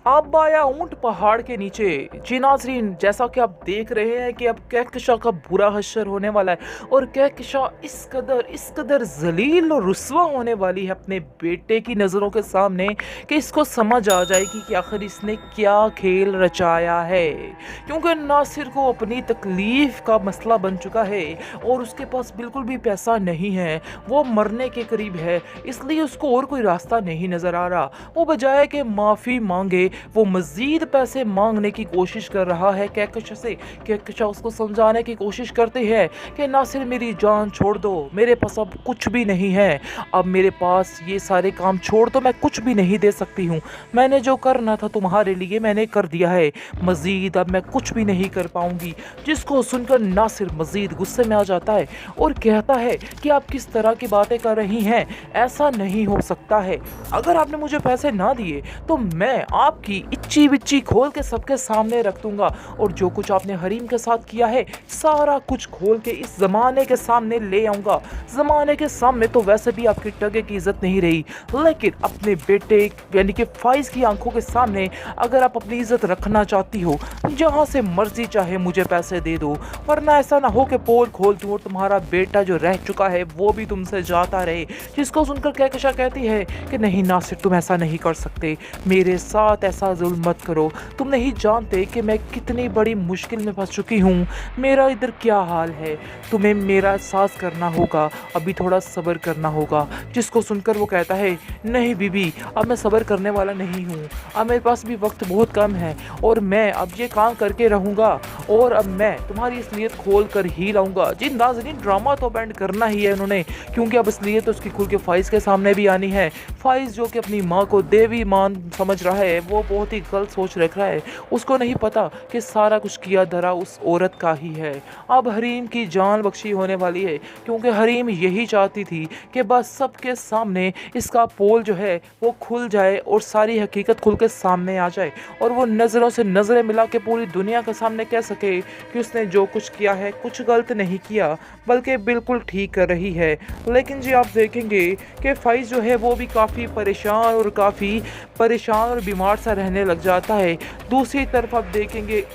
अब आया ऊंट पहाड़ के नीचे। जी नाज़रीन, जैसा कि आप देख रहे हैं कि अब कहकशां का बुरा हश्र होने वाला है और कहकशां इस कदर जलील और रुस्वा होने वाली है अपने बेटे की नज़रों के सामने कि इसको समझ आ जाएगी कि आखिर इसने क्या खेल रचाया है। क्योंकि नासिर को अपनी तकलीफ़ का मसला बन चुका है और उसके पास बिल्कुल भी पैसा नहीं है, वो मरने के करीब है, इसलिए उसको और कोई रास्ता नहीं नज़र आ रहा। वो बजाय कि माफ़ी मांगे वो मज़ीद पैसे मांगने की कोशिश कर रहा है कहकशां से। कहकशां उसको समझाने की कोशिश करते हैं कि नासिर मेरी जान छोड़ दो, मेरे पास अब कुछ भी नहीं है, अब मेरे पास ये सारे काम छोड़ दो, मैं कुछ भी नहीं दे सकती हूँ, मैंने जो करना था तुम्हारे लिए मैंने कर दिया है, मज़ीद अब मैं कुछ भी नहीं कर पाऊँगी। जिसको सुनकर नासिर मज़ीद गुस्से में आ जाता है और कहता है कि आप किस तरह की बातें कर रही हैं, ऐसा नहीं हो सकता है, अगर आपने मुझे पैसे ना दिए तो मैं आपकी इच्ची बिच्ची खोल के सबके सामने रख दूंगा और जो कुछ आपने हरीम के साथ किया है सारा कुछ खोल के इस ज़माने के सामने ले आऊँगा। ज़माने के सामने तो वैसे भी आपकी टगे की इज्जत नहीं रही, लेकिन अपने बेटे यानी कि फाइज की आंखों के सामने अगर आप अपनी इज्जत रखना चाहती हो, जहाँ से मर्जी चाहे मुझे पैसे दे दो, वरना ऐसा ना हो कि पोल खोल दूँ और तुम्हारा बेटा जो रह चुका है वो भी तुमसे जाता रहे। जिसको सुनकर कहकशां कहती है कि नहीं नासिर, तुम ऐसा नहीं कर सकते, मेरे साथ ऐसा जुल्म मत करो, तुम नहीं जानते कि मैं कितनी बड़ी मुश्किल में फंस चुकी हूँ, मेरा इधर क्या हाल है, तुम्हें मेरा एहसास करना होगा, अभी थोड़ा सब्र करना होगा। जिसको सुनकर वो कहता है नहीं बीबी, अब मैं सब्र करने वाला नहीं हूँ, अब मेरे पास भी वक्त बहुत कम है और मैं अब ये काम करके रहूँगा और अब मैं तुम्हारी असलियत खोल कर ही लाऊंगा। जी नाज़रीन, ड्रामा तो बैंड करना ही है उन्होंने, क्योंकि अब असलियत तो उसकी खुल के फाइज के सामने भी आनी है। फाइज जो कि अपनी माँ को देवी मान समझ रहा है, वो बहुत ही गलत सोच रख रहा है, उसको नहीं पता कि सारा कुछ किया धरा उस औरत का ही है। अब हरीम की जान बख्शी होने वाली है, क्योंकि हरीम यही चाहती थी कि बस सबके सामने इसका पोल जो है वो खुल जाए और सारी हकीकत खुल के सामने आ जाए और वो नज़रों से नज़रें मिला के पूरी दुनिया के सामने कह सके कि उसने जो कुछ किया है कुछ गलत नहीं किया, बल्कि बिल्कुल ठीक कर रही है। लेकिन जी आप देखेंगे कि फाइज जो है वो भी काफ़ी परेशान और बीमार सा रहने लग जाता है। दूसरी तरफ आप देखेंगे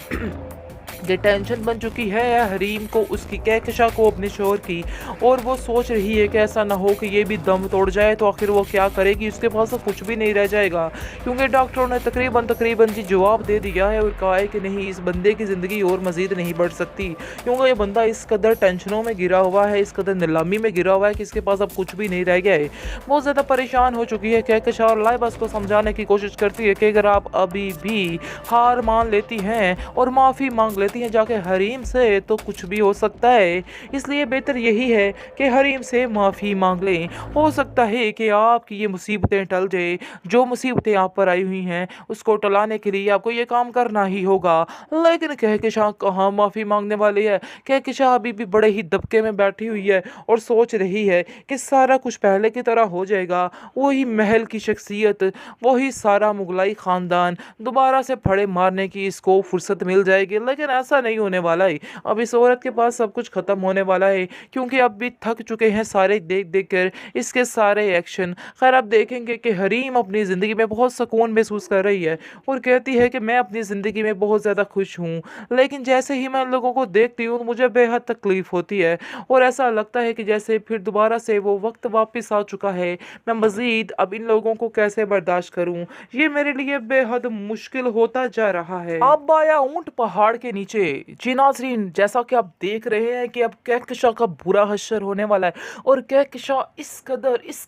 ये टेंशन बन चुकी है हरीम को, उसकी कहकशां को अपने शोहर की, और वो सोच रही है कि ऐसा ना हो कि ये भी दम तोड़ जाए तो आखिर वो क्या करेगी, उसके पास तो कुछ भी नहीं रह जाएगा। क्योंकि डॉक्टरों ने तकरीबन जी जवाब दे दिया है और कहा है कि नहीं, इस बंदे की ज़िंदगी और मज़ीद नहीं बढ़ सकती, क्योंकि ये बंदा इस कदर टेंशनों में गिरा हुआ है, इस कदर नीलामी में गिरा हुआ है कि इसके पास अब कुछ भी नहीं रह गया है। बहुत ज़्यादा परेशान हो चुकी है कहकशां और लाइबा को समझाने की कोशिश करती है कि अगर आप अभी भी हार मान लेती हैं और माफ़ी मांग लेती हैं जाके हरीम से तो कुछ भी हो सकता है, इसलिए बेहतर यही है कि हरीम से माफ़ी मांग लें। हो सकता है कि आपकी ये मुसीबतें टल जाए, जो मुसीबतें आप पर आई हुई हैं उसको टलाने के लिए आपको ये काम करना ही होगा। लेकिन कहकशां कहाँ माफ़ी मांगने वाली है, कहकशां अभी भी बड़े ही दबके में बैठी हुई है और सोच रही है कि सारा कुछ पहले की तरह हो जाएगा, वही महल की शख्सियत, वही सारा मुगलाई ख़ानदान, दोबारा से फड़े मारने की इसको फुर्सत मिल जाएगी। लेकिन ऐसा नहीं होने वाला है, अब इस औरत के पास सब कुछ ख़त्म होने वाला है, क्योंकि अब भी थक चुके हैं सारे देख देख कर इसके सारे एक्शन। खैर आप देखेंगे कि हरीम अपनी ज़िंदगी में बहुत सुकून महसूस कर रही है और कहती है कि मैं अपनी ज़िंदगी में बहुत ज़्यादा खुश हूँ, लेकिन जैसे ही मैं लोगों को देखती हूँ मुझे बेहद तकलीफ़ होती है और ऐसा लगता है कि जैसे फिर दोबारा से वो वक्त वापस आ चुका है। मैं मज़ीद अब इन लोगों को कैसे बर्दाश्त करूँ, ये मेरे लिए बेहद मुश्किल होता जा रहा है। अब आया ऊंट पहाड़ के नीचे। जी नाज़रीन, जैसा कि आप देख रहे हैं कि अब कहकशां का बुरा हश्र होने वाला है और कहकशां इस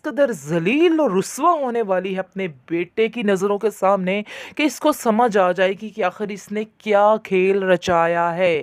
कदर जलील और रुस्वा होने वाली है अपने बेटे की नज़रों के सामने कि इसको समझ आ जाएगी कि आखिर इसने क्या खेल रचाया है।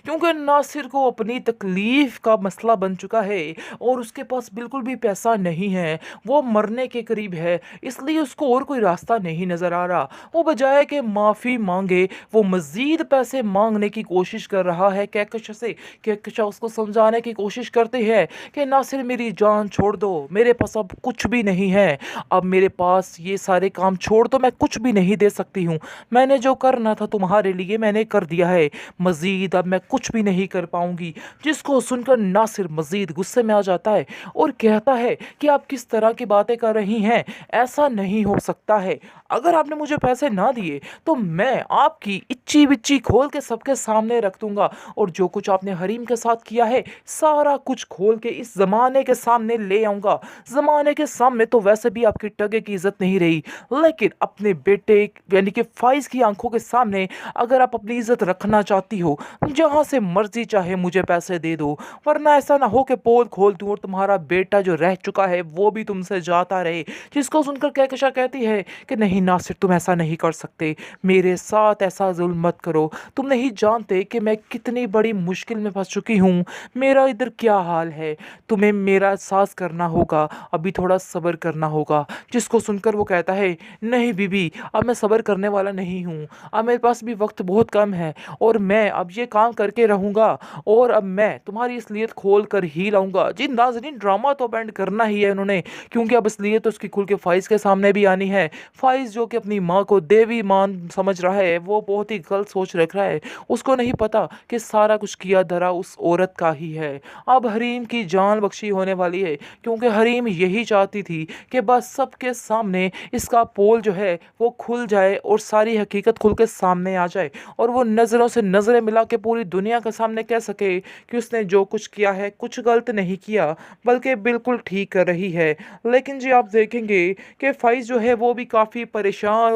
क्योंकि नासिर को अपनी तकलीफ़ का मसला बन चुका है और उसके पास बिल्कुल भी पैसा नहीं है, वो मरने के करीब है, इसलिए उसको और कोई रास्ता नहीं नज़र आ रहा। वो बजाय कि माफ़ी मांगे वो मज़ीद पैसे मांगने होने की कोशिश कर रहा है कहकशा से। कहकशा उसको समझाने की कोशिश करती है कि नासिर मेरी जान छोड़ दो, मेरे पास अब कुछ भी नहीं है। अब मेरे पास ये सारे काम छोड़ दो, मैं कुछ भी नहीं दे सकती हूँ। मैंने जो करना था तुम्हारे लिए मैंने कर दिया है, मज़ीद अब मैं कुछ भी नहीं कर पाऊंगी। जिसको सुनकर नासिर मज़ीद गुस्से में आ जाता है और कहता है कि आप किस तरह की बातें कर रही हैं, ऐसा नहीं हो सकता है। अगर आपने मुझे पैसे ना दिए तो मैं आपकी इच्ची बिच्ची खोल के सबके सामने रख दूंगा, और जो कुछ आपने हरीम के साथ किया है सारा कुछ खोल के इस ज़माने के सामने ले आऊंगा। ज़माने के सामने तो वैसे भी आपकी टगे की इज्जत नहीं रही, लेकिन अपने बेटे यानी कि फाइज की आंखों के सामने अगर आप अपनी इज्जत रखना चाहती हो, जहां से मर्जी चाहे मुझे पैसे दे दो, वरना ऐसा ना हो कि पोल खोल दूं और तुम्हारा बेटा जो रह चुका है वो भी तुमसे जाता रहे। जिसको सुनकर कहकशा कहती है कि नहीं नासिर, तुम ऐसा नहीं कर सकते, मेरे साथ ऐसा जुल्म मत करो। तुम नहीं जानते कि मैं कितनी बड़ी मुश्किल में फंस चुकी हूँ, मेरा इधर क्या हाल है। तुम्हें मेरा एहसास करना होगा, अभी थोड़ा सब्र करना होगा। जिसको सुनकर वो कहता है नहीं बीबी, अब मैं सब्र करने वाला नहीं हूँ, अब मेरे पास भी वक्त बहुत कम है और मैं अब ये काम करके रहूँगा, और अब मैं तुम्हारी असलियत खोल कर ही लाऊंगा। जी नाजरीन, ड्रामा तो बैंड करना ही है उन्होंने, क्योंकि अब असलियत तो उसकी खुल के फाइज के सामने भी आनी है। फाइज जो कि अपनी माँ को देवी मान समझ रहा है, वो बहुत ही गलत सोच रख रहा है। उसको नहीं पता कि सारा कुछ किया धरा उस औरत का ही है। अब हरीम की जान बख्शी होने वाली है, क्योंकि हरीम यही चाहती थी कि बस सबके सामने इसका पोल जो है वो खुल जाए और सारी हकीकत खुल के सामने आ जाए, और वो नज़रों से नज़रें मिला के पूरी दुनिया के सामने कह सके कि उसने जो कुछ किया है कुछ गलत नहीं किया, बल्कि बिल्कुल ठीक कर रही है। लेकिन जी आप देखेंगे कि फाइज जो है वो भी काफ़ी परेशान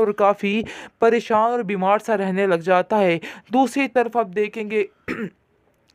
और बीमार सा रहने लग जाता है। दूसरी तरफ आप देखेंगे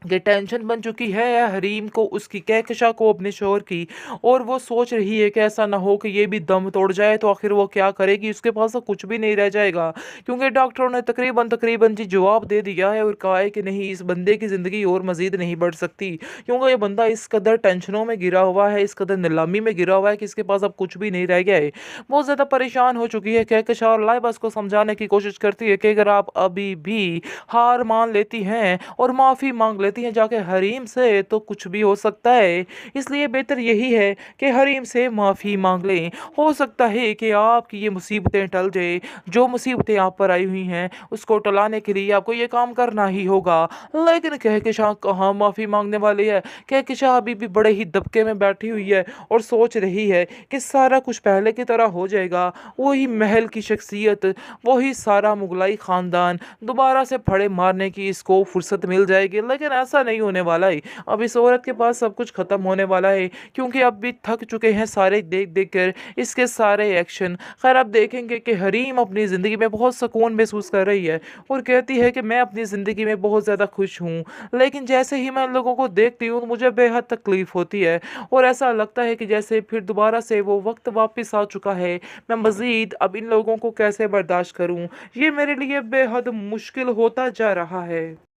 कि टेंशन बन चुकी है हरीम को, उसकी कहकशा को अपने शोहर की, और वो सोच रही है कि ऐसा ना हो कि ये भी दम तोड़ जाए तो आखिर वो क्या करेगी, उसके पास तो कुछ भी नहीं रह जाएगा। क्योंकि डॉक्टरों ने तकरीबन तकरीबन जी जवाब दे दिया है और कहा है कि नहीं, इस बंदे की ज़िंदगी और मज़ीद नहीं बढ़ सकती, क्योंकि ये बंदा इस कदर टेंशनों में गिरा हुआ है, इस कदर नीलामी में गिरा हुआ है कि इसके पास अब कुछ भी नहीं रह गया है। बहुत ज़्यादा परेशान हो चुकी है कहकशा, और लाइबा उसको समझाने की कोशिश करती है कि अगर आप अभी भी हार मान लेती हैं और माफ़ी मांग लेती हैं जाके हरीम से, तो कुछ भी हो सकता है। इसलिए बेहतर यही है कि हरीम से माफ़ी मांग लें। हो सकता है कि आपकी ये मुसीबतें टल जाए, जो मुसीबतें आप पर आई हुई हैं उसको टलाने के लिए आपको ये काम करना ही होगा। लेकिन कहकशा कहाँ माफ़ी मांगने वाली है। कहकशा अभी भी बड़े ही दबके में बैठी हुई है और सोच रही है कि सारा कुछ पहले की तरह हो जाएगा, वही महल की शख्सियत, वही सारा मुगलाई ख़ानदान, दोबारा से फड़े मारने की इसको फुर्सत मिल जाएगी। लेकिन ऐसा नहीं होने वाला है। अब इस औरत के पास सब कुछ ख़त्म होने वाला है, क्योंकि अब भी थक चुके हैं सारे देख देख कर इसके सारे एक्शन। खैर आप देखेंगे कि हरीम अपनी ज़िंदगी में बहुत सुकून महसूस कर रही है और कहती है कि मैं अपनी ज़िंदगी में बहुत ज़्यादा खुश हूँ, लेकिन जैसे ही मैं इन लोगों को देखती हूँ मुझे बेहद तकलीफ़ होती है, और ऐसा लगता है कि जैसे फिर दोबारा से वो वक्त वापस आ चुका है। मैं मज़ीद अब इन लोगों को कैसे बर्दाश्त करूँ, ये मेरे लिए बेहद मुश्किल होता जा रहा है।